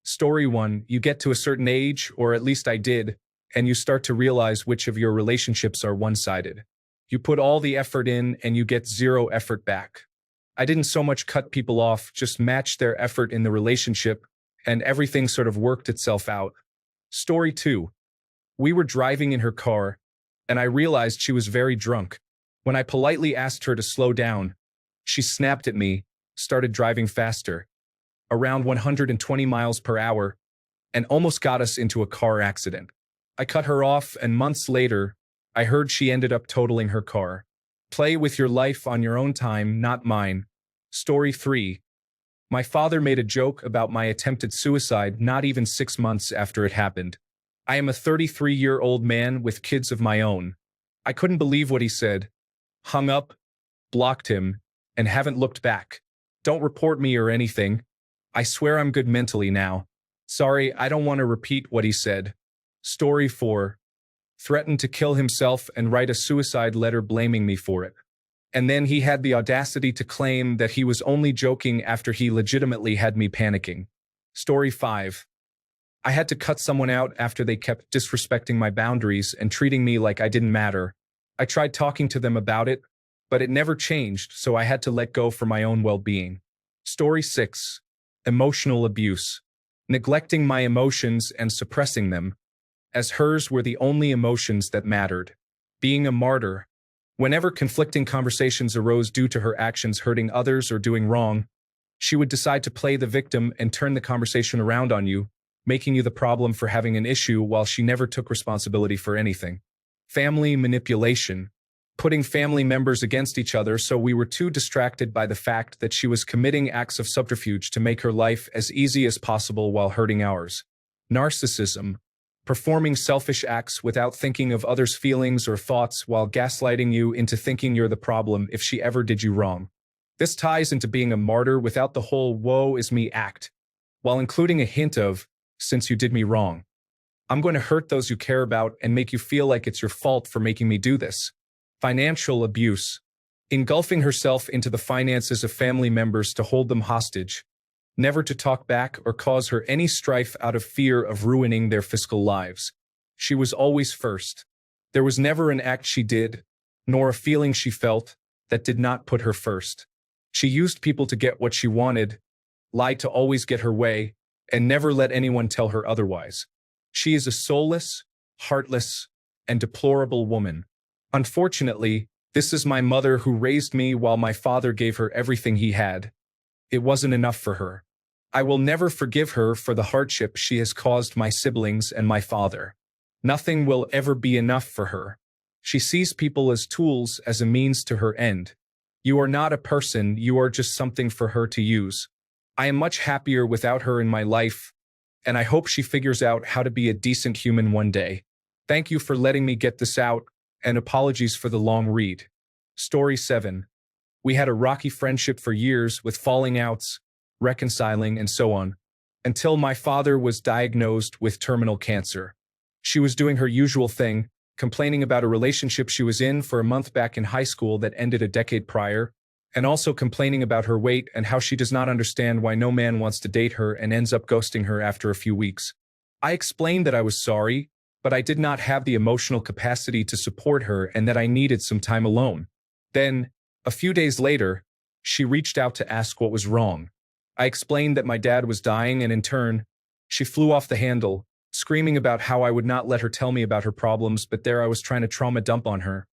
Story 1, you get to a certain age, or at least I did, and you start to realize which of your relationships are one-sided. You put all the effort in and you get zero effort back. I didn't so much cut people off, just match their effort in the relationship, and everything sort of worked itself out. Story 2, we were driving in her car, and I realized she was very drunk. When I politely asked her to slow down, she snapped at me, started driving faster, around 120 miles per hour, and almost got us into a car accident. I cut her off, and months later, I heard she ended up totaling her car. Play with your life on your own time, not mine. Story 3, my father made a joke about my attempted suicide not even 6 months after it happened. I am a 33-year-old man with kids of my own. I couldn't believe what he said. Hung up, blocked him, and haven't looked back. Don't report me or anything. I swear I'm good mentally now. Sorry, I don't want to repeat what he said. Story 4, threatened to kill himself and write a suicide letter blaming me for it. And then he had the audacity to claim that he was only joking after he legitimately had me panicking. Story 5, I had to cut someone out after they kept disrespecting my boundaries and treating me like I didn't matter. I tried talking to them about it, but it never changed, so I had to let go for my own well-being. Story 6, emotional abuse. Neglecting my emotions and suppressing them, as hers were the only emotions that mattered. Being a martyr. Whenever conflicting conversations arose due to her actions hurting others or doing wrong, she would decide to play the victim and turn the conversation around on you, making you the problem for having an issue while she never took responsibility for anything. Family manipulation. Putting family members against each other so we were too distracted by the fact that she was committing acts of subterfuge to make her life as easy as possible while hurting ours. Narcissism. Performing selfish acts without thinking of others' feelings or thoughts while gaslighting you into thinking you're the problem if she ever did you wrong. This ties into being a martyr without the whole woe is me act, while including a hint of, since you did me wrong, I'm going to hurt those you care about and make you feel like it's your fault for making me do this. Financial abuse. Engulfing herself into the finances of family members to hold them hostage, never to talk back or cause her any strife out of fear of ruining their fiscal lives. She was always first. There was never an act she did, nor a feeling she felt, that did not put her first. She used people to get what she wanted, lied to always get her way, and never let anyone tell her otherwise. She is a soulless, heartless, and deplorable woman. Unfortunately, this is my mother who raised me while my father gave her everything he had. It wasn't enough for her. I will never forgive her for the hardship she has caused my siblings and my father. Nothing will ever be enough for her. She sees people as tools, as a means to her end. You are not a person, you are just something for her to use. I am much happier without her in my life, and I hope she figures out how to be a decent human one day. Thank you for letting me get this out, and apologies for the long read. Story 7. We had a rocky friendship for years with falling outs, reconciling, and so on, until my father was diagnosed with terminal cancer. She was doing her usual thing, complaining about a relationship she was in for a month back in high school that ended a decade prior, and also complaining about her weight and how she does not understand why no man wants to date her and ends up ghosting her after a few weeks. I explained that I was sorry, but I did not have the emotional capacity to support her and that I needed some time alone. Then, a few days later, she reached out to ask what was wrong. I explained that my dad was dying, and in turn, she flew off the handle, screaming about how I would not let her tell me about her problems, but there I was trying to trauma dump on her.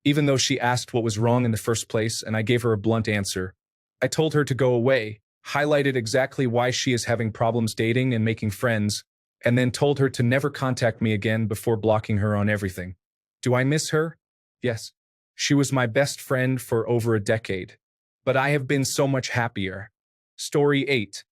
Even though she asked what was wrong in the first place and I gave her a blunt answer, I told her to go away, highlighted exactly why she is having problems dating and making friends, and then told her to never contact me again before blocking her on everything. Do I miss her? Yes. She was my best friend for over a decade. But I have been so much happier. Story 8.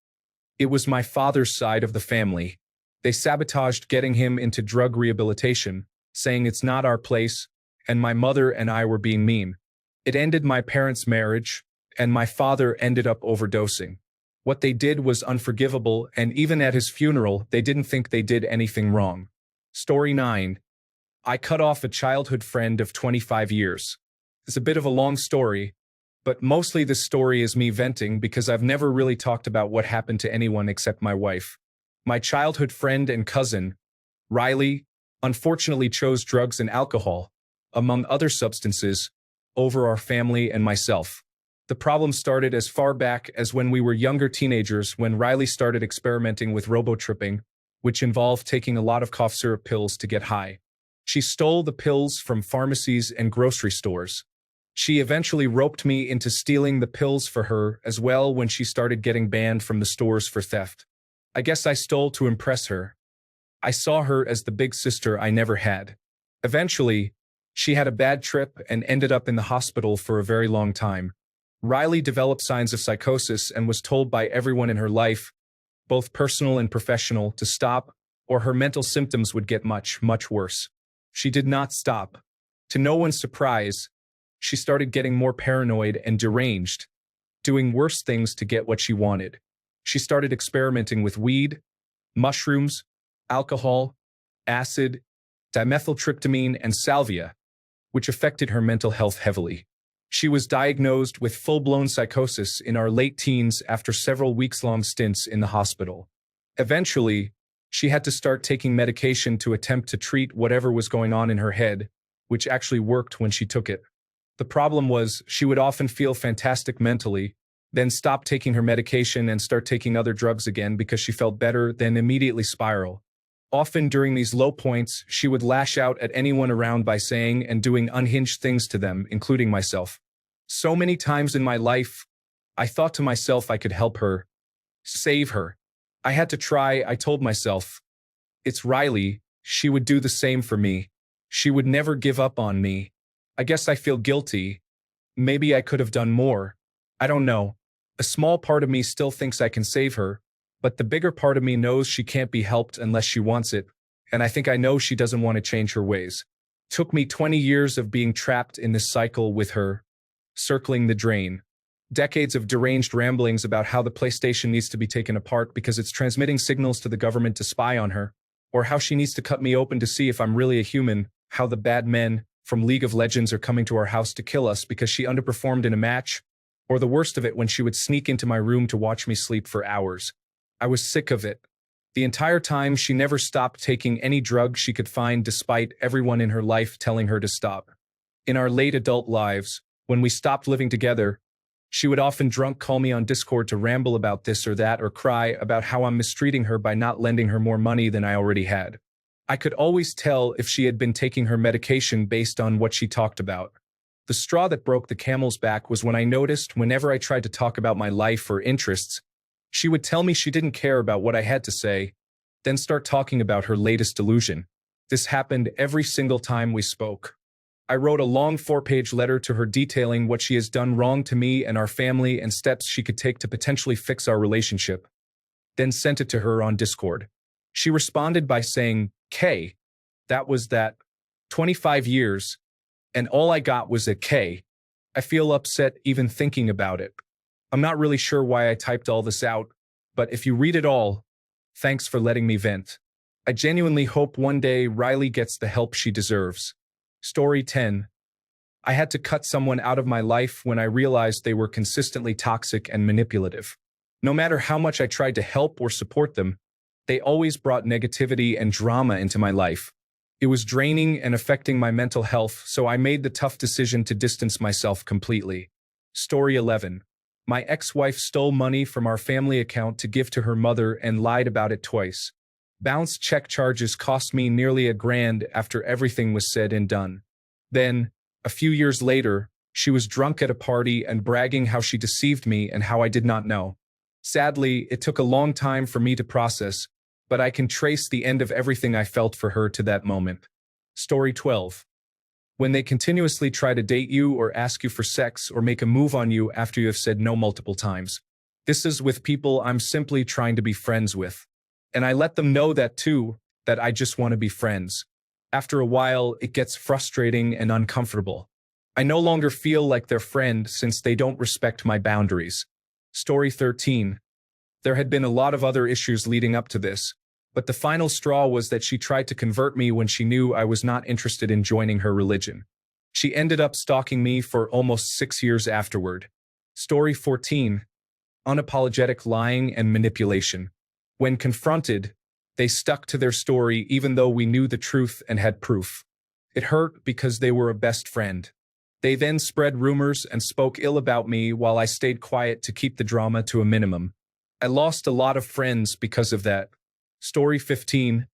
It was my father's side of the family. They sabotaged getting him into drug rehabilitation, saying it's not our place, and my mother and I were being mean. It ended my parents' marriage, and my father ended up overdosing. What they did was unforgivable, and even at his funeral, they didn't think they did anything wrong. Story 9. I cut off a childhood friend of 25 years. It's a bit of a long story, but mostly this story is me venting because I've never really talked about what happened to anyone except my wife. My childhood friend and cousin, Riley, unfortunately chose drugs and alcohol, among other substances, over our family and myself. The problem started as far back as when we were younger teenagers when Riley started experimenting with robo-tripping, which involved taking a lot of cough syrup pills to get high. She stole the pills from pharmacies and grocery stores. She eventually roped me into stealing the pills for her as well when she started getting banned from the stores for theft. I guess I stole to impress her. I saw her as the big sister I never had. Eventually, she had a bad trip and ended up in the hospital for a very long time. Riley developed signs of psychosis and was told by everyone in her life, both personal and professional, to stop, or her mental symptoms would get much, much worse. She did not stop. To no one's surprise, she started getting more paranoid and deranged, doing worse things to get what she wanted. She started experimenting with weed, mushrooms, alcohol, acid, dimethyltryptamine, and salvia, which affected her mental health heavily. She was diagnosed with full-blown psychosis in our late teens after several weeks-long stints in the hospital. Eventually, she had to start taking medication to attempt to treat whatever was going on in her head, which actually worked when she took it. The problem was she would often feel fantastic mentally, then stop taking her medication and start taking other drugs again because she felt better, then immediately spiral. Often during these low points, she would lash out at anyone around by saying and doing unhinged things to them, including myself. So many times in my life, I thought to myself I could help her, save her. I had to try, I told myself. It's Riley, she would do the same for me. She would never give up on me. I guess I feel guilty. Maybe I could have done more. I don't know. A small part of me still thinks I can save her, but the bigger part of me knows she can't be helped unless she wants it, and I think I know she doesn't want to change her ways. Took me 20 years of being trapped in this cycle with her, circling the drain. Decades of deranged ramblings about how the PlayStation needs to be taken apart because it's transmitting signals to the government to spy on her, or how she needs to cut me open to see if I'm really a human, how the bad men from League of Legends are coming to our house to kill us because she underperformed in a match, or the worst of it when she would sneak into my room to watch me sleep for hours. I was sick of it. The entire time, she never stopped taking any drug she could find despite everyone in her life telling her to stop. In our late adult lives, when we stopped living together, she would often drunk call me on Discord to ramble about this or that or cry about how I'm mistreating her by not lending her more money than I already had. I could always tell if she had been taking her medication based on what she talked about. The straw that broke the camel's back was when I noticed whenever I tried to talk about my life or interests, she would tell me she didn't care about what I had to say, then start talking about her latest delusion. This happened every single time we spoke. I wrote a long 4-page letter to her detailing what she has done wrong to me and our family and steps she could take to potentially fix our relationship, then sent it to her on Discord. She responded by saying, K, that was that, 25 years, and all I got was a K. I feel upset even thinking about it. I'm not really sure why I typed all this out, but if you read it all, thanks for letting me vent. I genuinely hope one day Riley gets the help she deserves. Story 10. I had to cut someone out of my life when I realized they were consistently toxic and manipulative. No matter how much I tried to help or support them, they always brought negativity and drama into my life. It was draining and affecting my mental health, so I made the tough decision to distance myself completely. Story 11. My ex-wife stole money from our family account to give to her mother and lied about it twice. Bounced check charges cost me nearly $1,000 after everything was said and done. Then, a few years later, she was drunk at a party and bragging how she deceived me and how I did not know. Sadly, it took a long time for me to process, but I can trace the end of everything I felt for her to that moment. Story 12. When they continuously try to date you or ask you for sex or make a move on you after you have said no multiple times. This is with people I'm simply trying to be friends with. And I let them know that too, that I just want to be friends. After a while, it gets frustrating and uncomfortable. I no longer feel like their friend since they don't respect my boundaries. Story 13. There had been a lot of other issues leading up to this, but the final straw was that she tried to convert me when she knew I was not interested in joining her religion. She ended up stalking me for almost 6 years afterward. Story 14. Unapologetic lying and manipulation. When confronted, they stuck to their story even though we knew the truth and had proof. It hurt because they were a best friend. They then spread rumors and spoke ill about me while I stayed quiet to keep the drama to a minimum. I lost a lot of friends because of that. Story 15.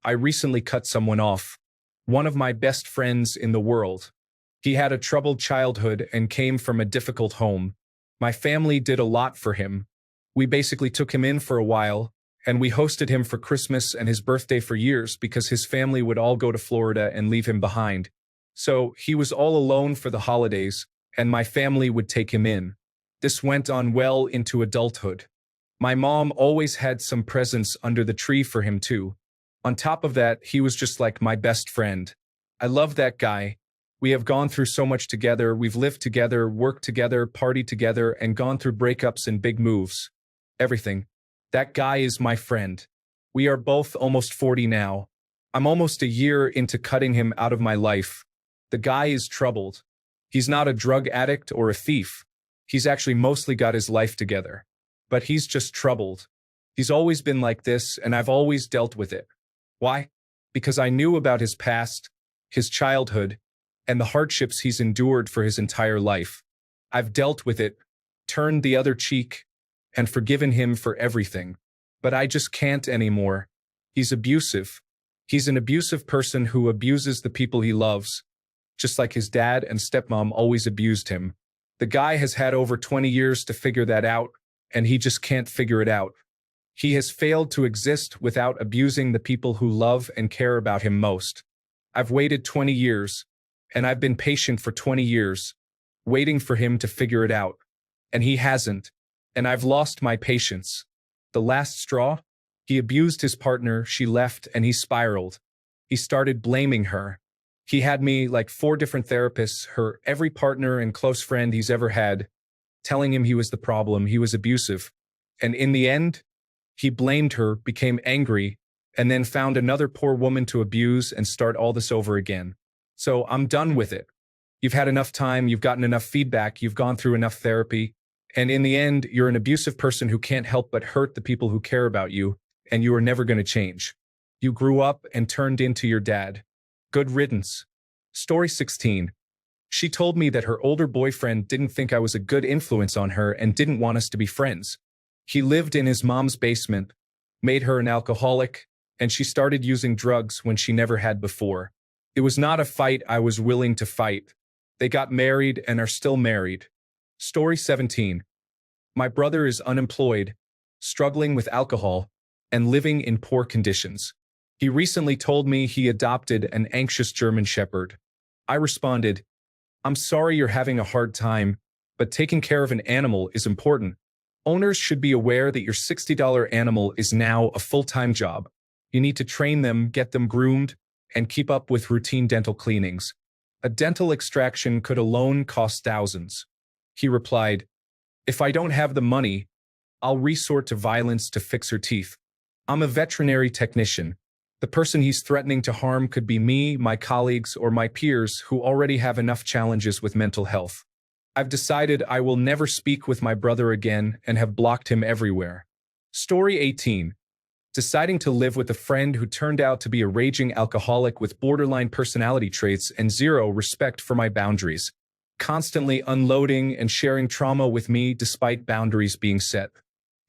I recently cut someone off. One of my best friends in the world. He had a troubled childhood and came from a difficult home. My family did a lot for him. We basically took him in for a while, and we hosted him for Christmas and his birthday for years because his family would all go to Florida and leave him behind. So he was all alone for the holidays, and my family would take him in. This went on well into adulthood. My mom always had some presents under the tree for him too. On top of that, he was just like my best friend. I love that guy. We have gone through so much together. We've lived together, worked together, partied together, and gone through breakups and big moves. Everything. That guy is my friend. We are both almost 40 now. I'm almost a year into cutting him out of my life. The guy is troubled. He's not a drug addict or a thief. He's actually mostly got his life together. But he's just troubled. He's always been like this, and I've always dealt with it. Why? Because I knew about his past, his childhood, and the hardships he's endured for his entire life. I've dealt with it, turned the other cheek, and forgiven him for everything. But I just can't anymore. He's abusive. He's an abusive person who abuses the people he loves, just like his dad and stepmom always abused him. The guy has had over 20 years to figure that out, and he just can't figure it out. He has failed to exist without abusing the people who love and care about him most. I've waited 20 years, and I've been patient for 20 years, waiting for him to figure it out. And he hasn't, and I've lost my patience. The last straw? He abused his partner, she left, and he spiraled. He started blaming her. He had me like 4 different therapists, her every partner and close friend he's ever had, telling him he was the problem, he was abusive. And in the end, he blamed her, became angry, and then found another poor woman to abuse and start all this over again. So I'm done with it. You've had enough time, you've gotten enough feedback, you've gone through enough therapy, and in the end, you're an abusive person who can't help but hurt the people who care about you, and you are never going to change. You grew up and turned into your dad. Good riddance. Story 16. She told me that her older boyfriend didn't think I was a good influence on her and didn't want us to be friends. He lived in his mom's basement, made her an alcoholic, and she started using drugs when she never had before. It was not a fight I was willing to fight. They got married and are still married. Story 17. My brother is unemployed, struggling with alcohol, and living in poor conditions. He recently told me he adopted an anxious German Shepherd. I responded, I'm sorry you're having a hard time, but taking care of an animal is important. Owners should be aware that your $60 animal is now a full-time job. You need to train them, get them groomed, and keep up with routine dental cleanings. A dental extraction could alone cost thousands. He replied, if I don't have the money, I'll resort to violence to fix her teeth. I'm a veterinary technician. The person he's threatening to harm could be me, my colleagues, or my peers who already have enough challenges with mental health. I've decided I will never speak with my brother again and have blocked him everywhere. Story 18. Deciding to live with a friend who turned out to be a raging alcoholic with borderline personality traits and zero respect for my boundaries. Constantly unloading and sharing trauma with me despite boundaries being set.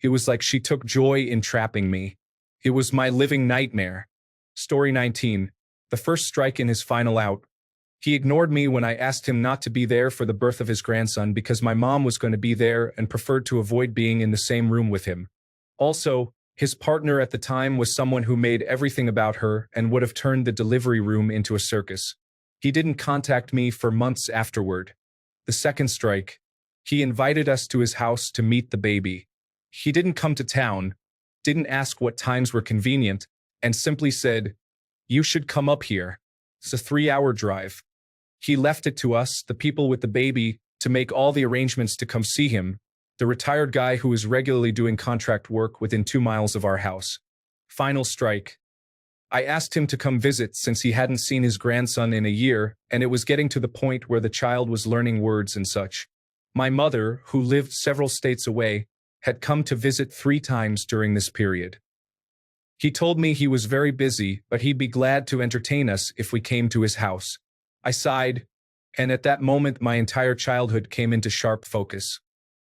It was like she took joy in trapping me. It was my living nightmare. Story 19. The first strike in his final out. He ignored me when I asked him not to be there for the birth of his grandson because my mom was going to be there and preferred to avoid being in the same room with him. Also, his partner at the time was someone who made everything about her and would have turned the delivery room into a circus. He didn't contact me for months afterward. The second strike. He invited us to his house to meet the baby. He didn't come to town, didn't ask what times were convenient, and simply said, you should come up here. It's a 3-hour drive. He left it to us, the people with the baby, to make all the arrangements to come see him, the retired guy who is regularly doing contract work within 2 miles of our house. Final strike. I asked him to come visit since he hadn't seen his grandson in a year, and it was getting to the point where the child was learning words and such. My mother, who lived several states away, had come to visit 3 times during this period. He told me he was very busy, but he'd be glad to entertain us if we came to his house. I sighed, and at that moment my entire childhood came into sharp focus.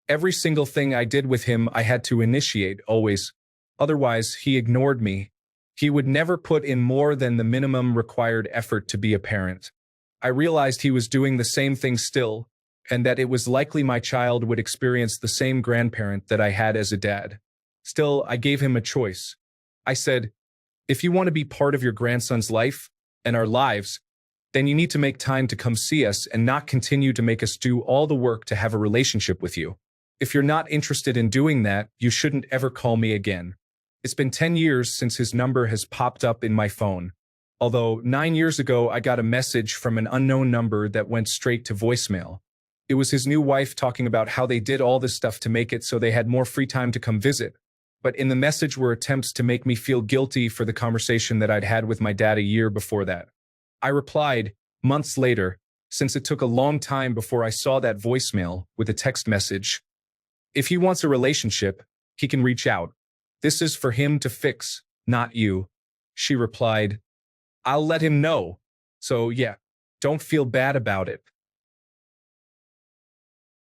Every single thing I did with him I had to initiate, always. Otherwise, he ignored me. He would never put in more than the minimum required effort to be a parent. I realized he was doing the same thing still, and that it was likely my child would experience the same grandparent that I had as a dad. Still, I gave him a choice. I said, if you want to be part of your grandson's life, and our lives, then you need to make time to come see us and not continue to make us do all the work to have a relationship with you. If you're not interested in doing that, you shouldn't ever call me again. It's been 10 years since his number has popped up in my phone. Although 9 years ago, I got a message from an unknown number that went straight to voicemail. It was his new wife talking about how they did all this stuff to make it so they had more free time to come visit. But in the message were attempts to make me feel guilty for the conversation that I'd had with my dad a year before that. I replied, months later, since it took a long time before I saw that voicemail, with a text message. If he wants a relationship, he can reach out. This is for him to fix, not you. She replied, I'll let him know. So yeah, don't feel bad about it.